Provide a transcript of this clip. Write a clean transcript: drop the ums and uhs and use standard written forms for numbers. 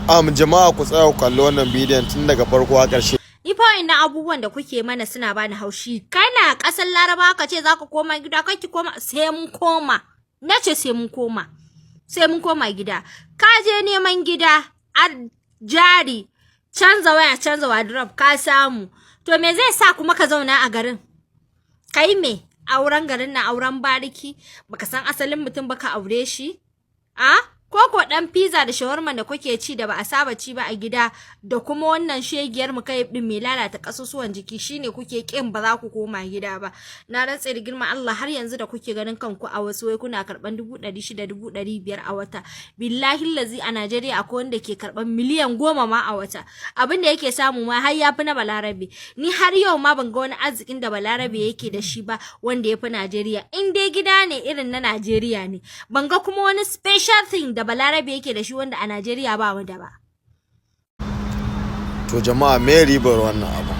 Jama'a ku tsaya ku kalli wannan bidiyon tun daga farko har ƙarshe. Ni fa ina abubuwan da kuke mana suna bani haushi. Kana ƙasar Larabawa ka ce za ka koma gida, kai ki koma, sai mun koma. Nace sai mun koma. Sai mun koma gida. Ka je neman gida a jari, canza waya, canza wardrobe ka samu. To me zai sa kuma ka zauna a garin? Kai me? Auren garin na auren bariki? Baka san asalin mutum ba ka aure shi? Ko dan pizza da shawarma da kuke ci da ba a saba ci ba a gida, da kuma wannan shegiyar mu kai din mai lalata kasusuwan jiki shine kuke kin ba za ku koma gida ba. Na rantse da girman Allah har yanzu da kuke ganin kanku a wasu wai kuna karban 600,000 500 a wata. Billahi lazi a Najeriya akwai wanda ke karban miliyan 10 ma a wata. Abin da yake samu ma har yafi na Balarabe. Ni har yau ma ban ga wani arzikin da Balarabe yake da shi ba wanda yafi Najeriya. In dai gida ne irin na Najeriya ne. Ban ga kuma wani special thing da Balarabe yake da shi wanda a Najeriya ba wanda ba. To jama'a me ribar wannan abu?